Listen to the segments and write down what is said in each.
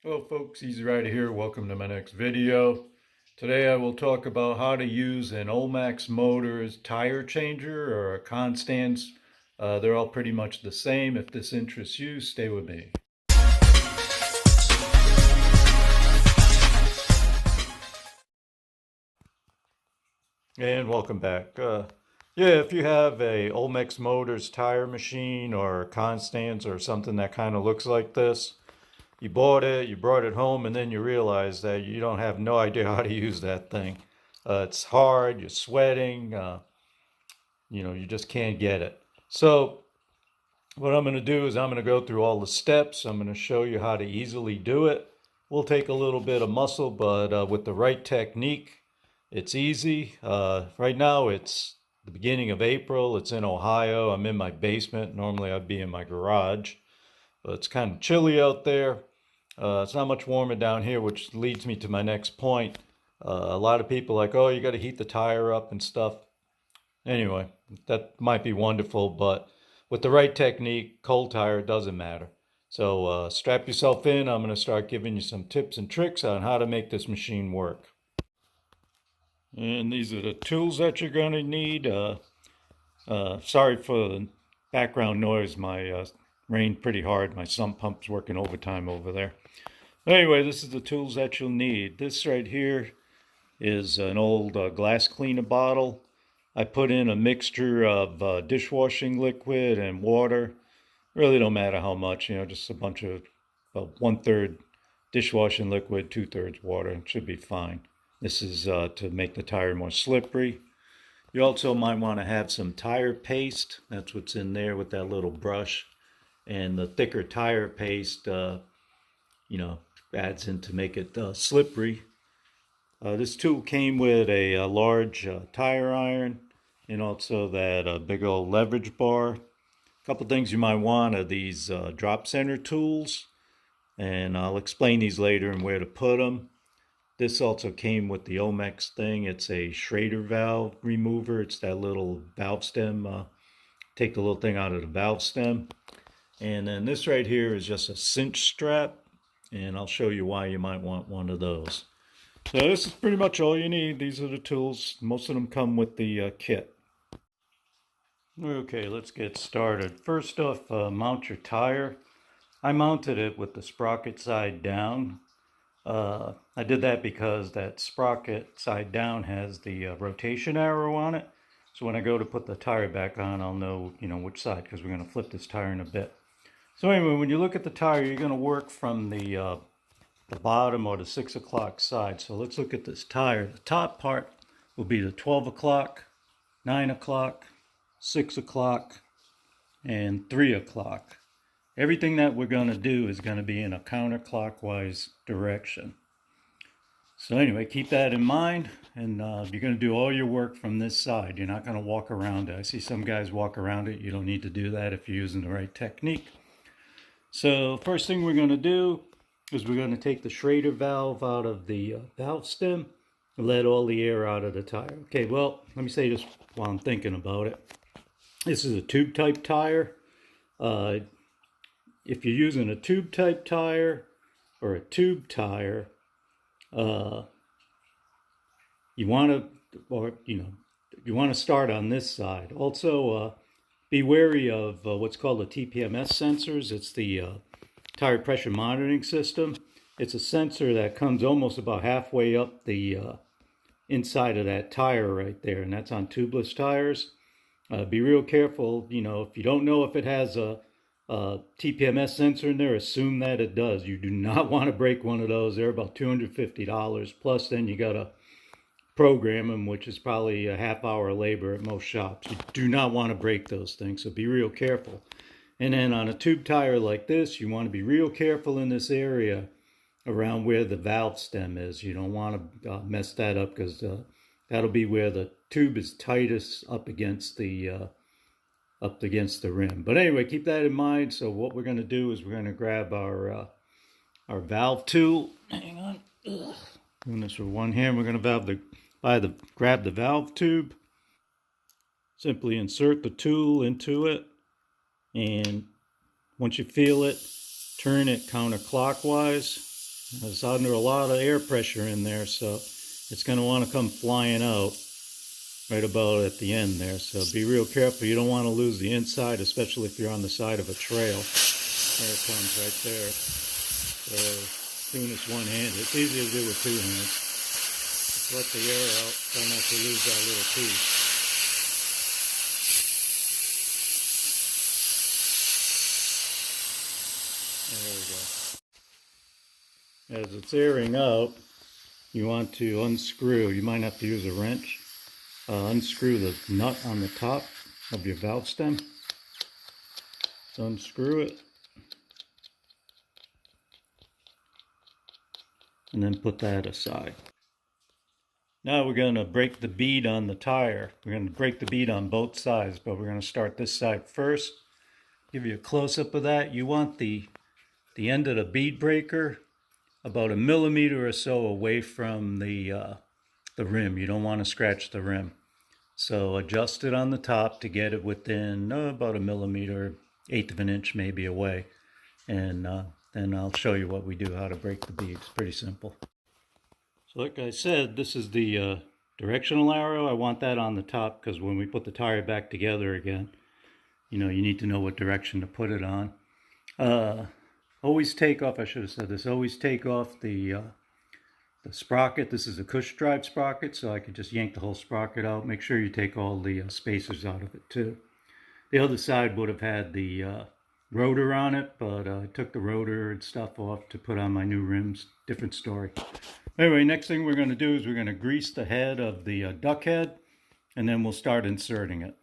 Hello folks, Easy Rider here. Welcome to my next video. Today I will talk about how to use an Olmaxmotors tire changer or a Constance. They're all pretty much the same. If this interests you, stay with me. And welcome back. Yeah, if you have a Olmaxmotors tire machine or a Constance or something that kind of looks like this, you bought it, you brought it home, and then you realize that you don't have no idea how to use that thing. It's hard, you're sweating, you just can't get it. So what I'm going to do is I'm going to go through all the steps. I'm going to show you how to easily do it. Will take a little bit of muscle, but with the right technique, it's easy. Right now it's the beginning of April. It's in Ohio. I'm in my basement. Normally I'd be in my garage, but it's kind of chilly out there. It's not much warmer down here, which leads me to my next point. A lot of people are like, oh, you got to heat the tire up and stuff. Anyway, that might be wonderful, but with the right technique, cold tire doesn't matter. So strap yourself in. I'm going to start giving you some tips and tricks on how to make this machine work. And these are the tools that you're going to need. Sorry for the background noise. My rained pretty hard. My sump pump's working overtime over there. Anyway, this is the tools that you'll need. This right here is an old glass cleaner bottle. I put in a mixture of dishwashing liquid and water. Really don't matter how much, just a bunch of 1/3 dishwashing liquid, 2/3 water. It should be fine. This is to make the tire more slippery. You also might want to have some tire paste. That's what's in there with that little brush. And the thicker tire paste, adds in to make it slippery. This tool came with a large tire iron and also that big old leverage bar. A couple things you might want are these drop center tools, and I'll explain these later and where to put them. This also came with the Olmex thing. It's a Schrader valve remover. It's that little valve stem. Take the little thing out of the valve stem. And then this right here is just a cinch strap, and I'll show you why you might want one of those. So this is pretty much all you need. These are the tools. Most of them come with the kit. Okay, let's get started. First off, mount your tire. I mounted it with the sprocket side down. I did that because that sprocket side down has the rotation arrow on it. So when I go to put the tire back on, I'll know, which side, because we're going to flip this tire in a bit. So anyway, when you look at the tire, you're going to work from the bottom or the 6 o'clock side. So let's look at this tire. The top part will be the 12 o'clock, 9 o'clock, 6 o'clock, and 3 o'clock. Everything that we're going to do is going to be in a counterclockwise direction. So anyway, keep that in mind, and you're going to do all your work from this side. You're not going to walk around it. I see some guys walk around it. You don't need to do that if you're using the right technique. So first thing we're going to do is we're going to take the Schrader valve out of the valve stem and let all the air out of the tire. Okay, well, let me say this while I'm thinking about it. This is a tube type tire. If you're using a tube type tire or a tube tire, you want to start on this side. Also, be wary of what's called the TPMS sensors. It's the tire pressure monitoring system. It's a sensor that comes almost about halfway up the inside of that tire right there, and that's on tubeless tires. Be real careful. If you don't know if it has a TPMS sensor in there, assume that it does. You do not want to break one of those. They're about $250. Plus, then you got to program them, which is probably a half-hour labor at most shops. You do not want to break those things, so be real careful. And then on a tube tire like this, you want to be real careful in this area around where the valve stem is. You don't want to mess that up, because that'll be where the tube is tightest up against the rim. But anyway, keep that in mind. So what we're going to do is we're going to grab our valve tool. Hang on. Doing this with one hand. We're going to grab the valve tube. Simply insert the tool into it, and once you feel it, turn it counterclockwise. It's under a lot of air pressure in there, so it's going to want to come flying out right about at the end there. So be real careful. You don't want to lose the inside, especially if you're on the side of a trail. There it comes right there. So doing this one-handed. It's easier to do with two hands. Just let the air out. Try not to lose that little piece. There we go. As it's airing out, you want to unscrew. You might have to use a wrench. Unscrew the nut on the top of your valve stem. So unscrew it. And then put that aside. Now we're going to break the bead on the tire. We're going to break the bead on both sides, but we're going to start this side first. Give you a close-up of that. You want the end of the bead breaker about 1 millimeter or so away from the rim. You don't want to scratch the rim. So adjust it on the top to get it within about 1 millimeter, 1/8 of an inch maybe away. And then I'll show you what we do, how to break the bead. It's pretty simple. So like I said, this is the directional arrow. I want that on the top because when we put the tire back together again, you need to know what direction to put it on. Always take off, I should have said this, always take off the sprocket. This is a push drive sprocket, so I can just yank the whole sprocket out. Make sure you take all the spacers out of it too. The other side would have had the rotor on it, but I took the rotor and stuff off to put on my new rims. Different story. Anyway, next thing we're going to do is we're going to grease the head of the duck head, and then we'll start inserting it.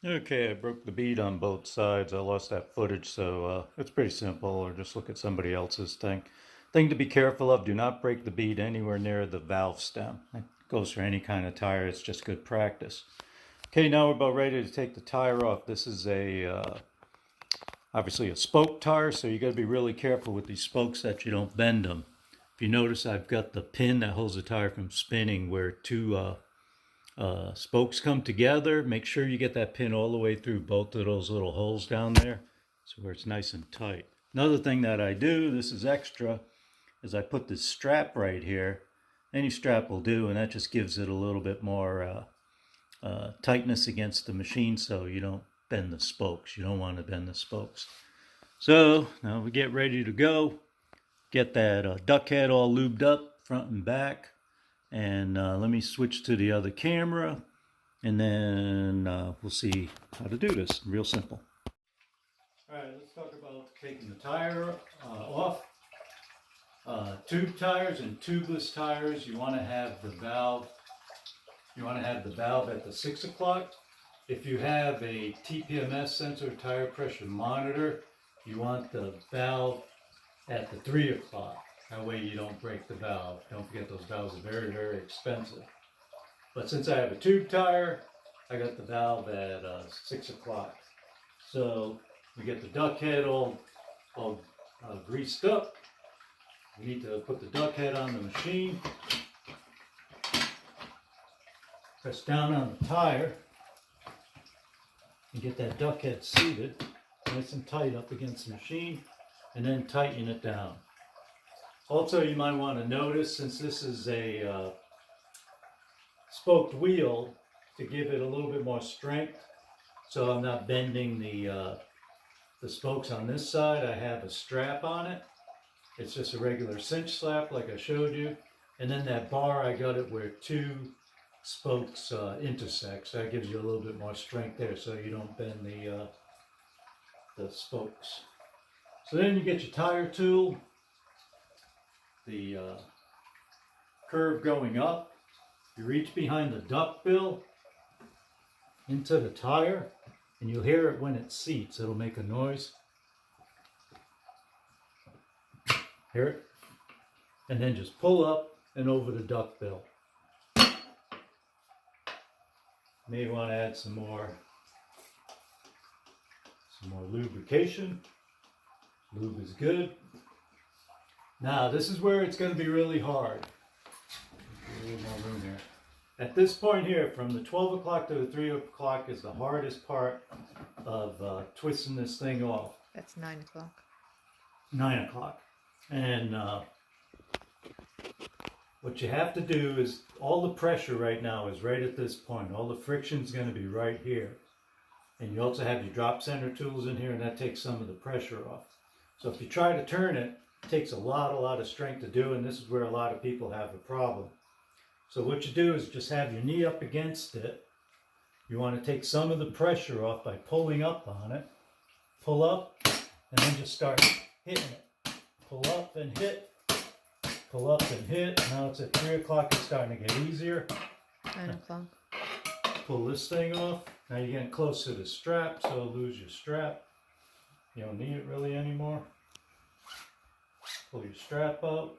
Okay, I broke the bead on both sides. I lost that footage, so it's pretty simple, or just look at somebody else's thing. Thing to be careful of, do not break the bead anywhere near the valve stem. It goes for any kind of tire. It's just good practice. Okay, now we're about ready to take the tire off. This is obviously a spoke tire, so you got to be really careful with these spokes that you don't bend them. If you notice, I've got the pin that holds the tire from spinning where two spokes come together. Make sure you get that pin all the way through both of those little holes down there, so where it's nice and tight. Another thing that I do, this is extra, is I put this strap right here. Any strap will do, and that just gives it a little bit more tightness against the machine, so you don't bend the spokes. You don't want to bend the spokes. So now we get ready to go. Get that duck head all lubed up front and back. And let me switch to the other camera, and then we'll see how to do this. Real simple. All right, let's talk about taking the tire off. Tube tires and tubeless tires, you want to have the valve. You want to have the valve at the 6 o'clock. If you have a TPMS sensor, tire pressure monitor, you want the valve at the 3 o'clock. That way you don't break the valve. Don't forget, those valves are very, very expensive. But since I have a tube tire, I got the valve at 6 o'clock. So we get the duck head all greased up. We need to put the duck head on the machine. Press down on the tire and get that duck head seated nice and tight up against the machine, and then tighten it down. Also, you might want to notice, since this is a spoked wheel, to give it a little bit more strength, so I'm not bending the spokes on this side. I have a strap on it. It's just a regular cinch slap like I showed you. And then that bar, I got it where two spokes intersect, so that gives you a little bit more strength there, so you don't bend the spokes. So then you get your tire tool, the curve going up. You reach behind the duck bill into the tire, and you'll hear it when it seats. It'll make a noise. Hear it? And then just pull up and over the duck bill. May want to add some more lubrication. Lube is good. Now this is where it's going to be really hard. A little more room here. At this point here, from the 12 o'clock to the 3 o'clock is the hardest part of twisting this thing off. That's 9 o'clock. 9 o'clock. And what you have to do is, all the pressure right now is right at this point. All the friction is going to be right here. And you also have your drop center tools in here, and that takes some of the pressure off. So if you try to turn it, it takes a lot of strength to do, and this is where a lot of people have a problem. So what you do is just have your knee up against it. You want to take some of the pressure off by pulling up on it. Pull up, and then just start hitting it. Pull up and hit. Pull up and hit. Now it's at 3 o'clock, it's starting to get easier. 9 o'clock. Pull this thing off. Now you're getting close to the strap, so I'll lose your strap. You don't need it really anymore. Pull your strap out.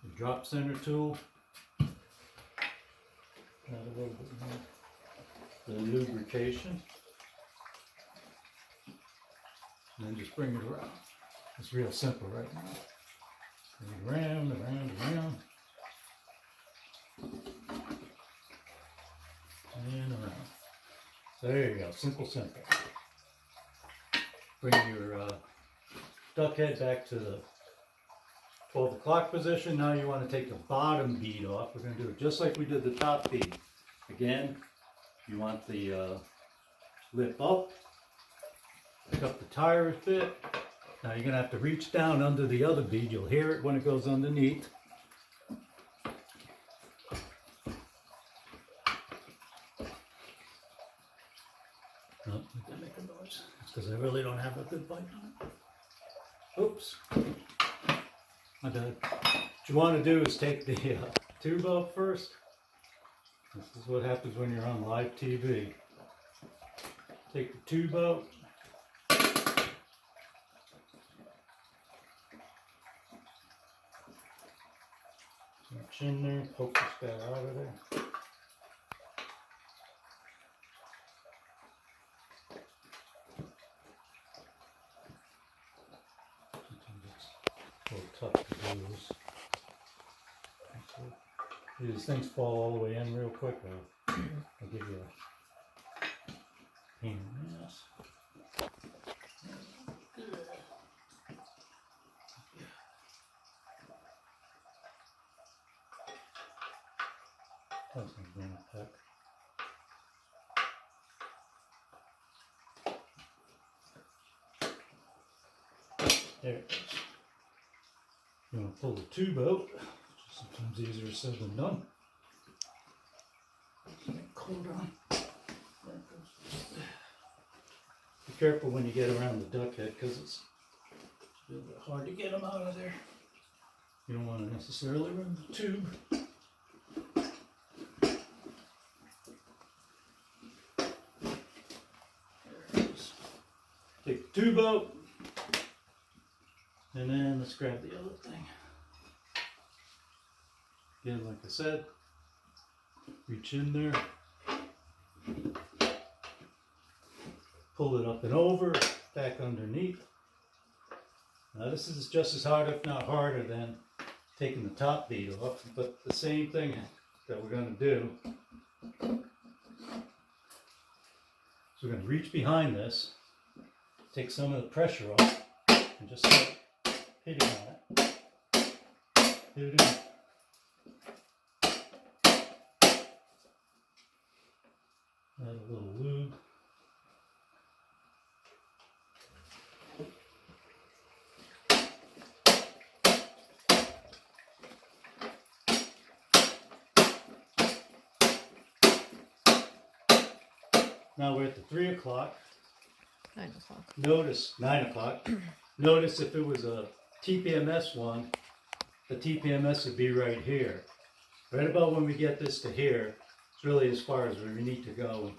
Your drop center tool. Add a little bit more. The lubrication. And then just bring it around. It's real simple right now. Around, around, around. And around. So there you go, simple. Bring your duck head back to the 12 o'clock position. Now you want to take the bottom bead off. We're going to do it just like we did the top bead. Again, you want the lip up, pick up the tire bit. Now you're going to have to reach down under the other bead. You'll hear it when it goes underneath. Oh, it didn't make a noise. It's because I really don't have a good bite on it. Oops. My bad. What you want to do is take the tube out first. This is what happens when you're on live TV. Take the tube out. Reach in there, poke this guy out of there. A little tough to do this. These things fall all the way in real quick. I'll give you a pain in the ass. That's going to peck. There it is. You want to pull the tube out, which is sometimes easier said than done. Cold on. Be careful when you get around the duck head, because it's a little bit hard to get them out of there. You don't want to necessarily run the tube. There it is. Take the tube out. And then let's grab the other thing. Again, like I said, reach in there, pull it up and over, back underneath. Now this is just as hard, if not harder, than taking the top bead off, but the same thing that we're going to do. So we're going to reach behind this, take some of the pressure off, and just start hitting on it. Hit it in. Add a little lube. Now we're at the 3 o'clock. 9 o'clock. Notice, 9 o'clock. Notice if it was a TPMS one, the TPMS would be right here. Right about when we get this to here, it's really as far as we need to go.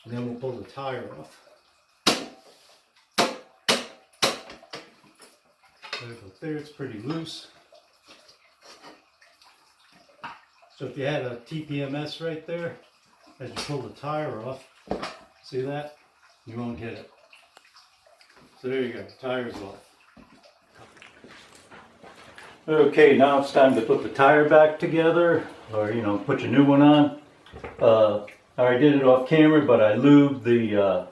And then we'll pull the tire off. Right about there, it's pretty loose. So if you had a TPMS right there, as you pull the tire off, see that? You won't hit it. So there you go, the tire's off. Okay, now it's time to put the tire back together, or put your new one on. I already did it off camera, but I lubed the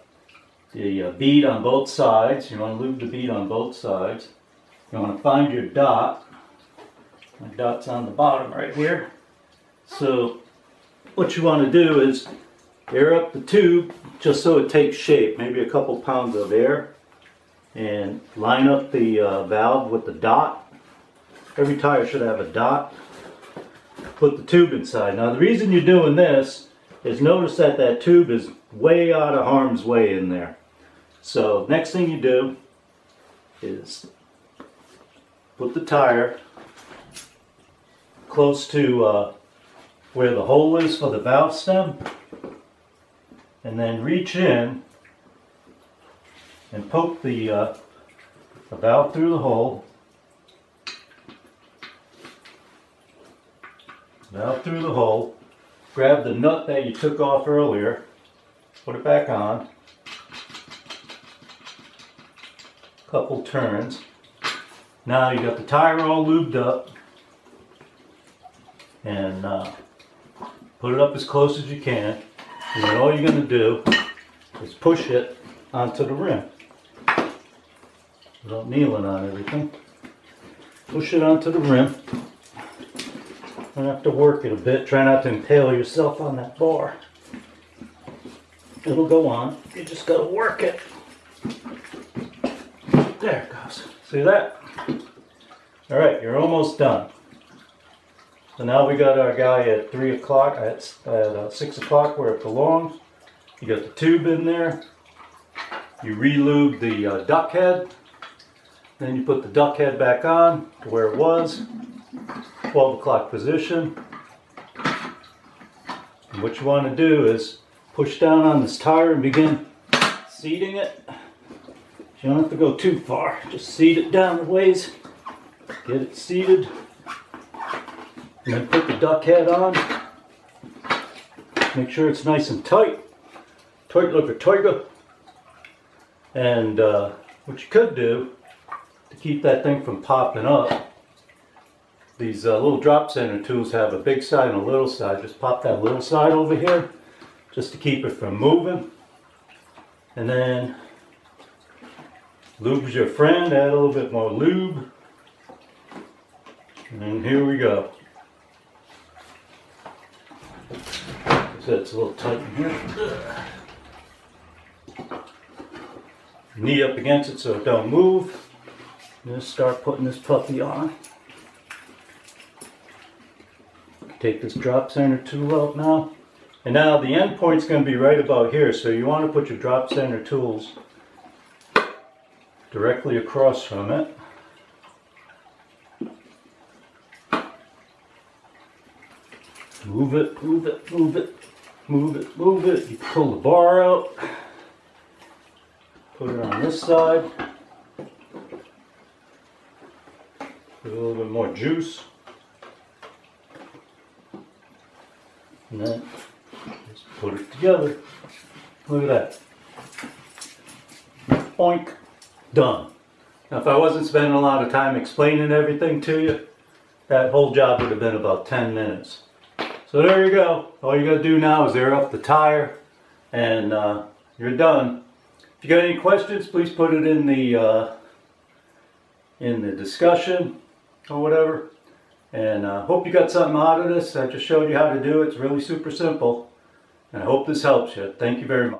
the bead on both sides. You want to lube the bead on both sides. You want to find your dot. My dot's on the bottom right here. So what you want to do is air up the tube just so it takes shape, maybe a couple pounds of air, and line up the valve with the dot. Every tire should have a dot. Put the tube inside. Now the reason you're doing this is notice that that tube is way out of harm's way in there. So next thing you do is put the tire close to where the hole is for the valve stem, and then reach in and poke the valve through the hole. Valve through the hole. Grab the nut that you took off earlier, put it back on. Couple turns. Now you got the tire all lubed up, and put it up as close as you can, and then all you're going to do is push it onto the rim without kneeling on everything. Push it onto the rim. You have to work it a bit. Try not to impale yourself on that bar. It'll go on. You just got to work it. There it goes. See that? All right, you're almost done. So now we got our guy at 3 o'clock, at 6 o'clock where it belongs. You got the tube in there. You re-lube the duck head. Then you put the duck head back on to where it was. 12 o'clock position. And what you want to do is push down on this tire and begin seating it. You don't have to go too far. Just seat it down a ways. Get it seated. And then put the duck head on. Make sure it's nice and tight. Tight like a tiger. And what you could do to keep that thing from popping up, these little drop center tools have a big side and a little side. Just pop that little side over here just to keep it from moving. And then lube's your friend. Add a little bit more lube. And here we go. So it's a little tight in here. Knee up against it so it don't move. And just start putting this puppy on. Take this drop center tool out now. And now the end point's going to be right about here. So you want to put your drop center tools directly across from it. Move it, move it, move it, move it, move it. You pull the bar out. Put it on this side. Put a little bit more juice. And then just put it together. Look at that. Boink. Done. Now if I wasn't spending a lot of time explaining everything to you, that whole job would have been about 10 minutes. So there you go. All you got to do now is air up the tire, and you're done. If you got any questions, please put it in the discussion or whatever. And hope you got something out of this. I just showed you how to do it. It's really super simple. And I hope this helps you. Thank you very much.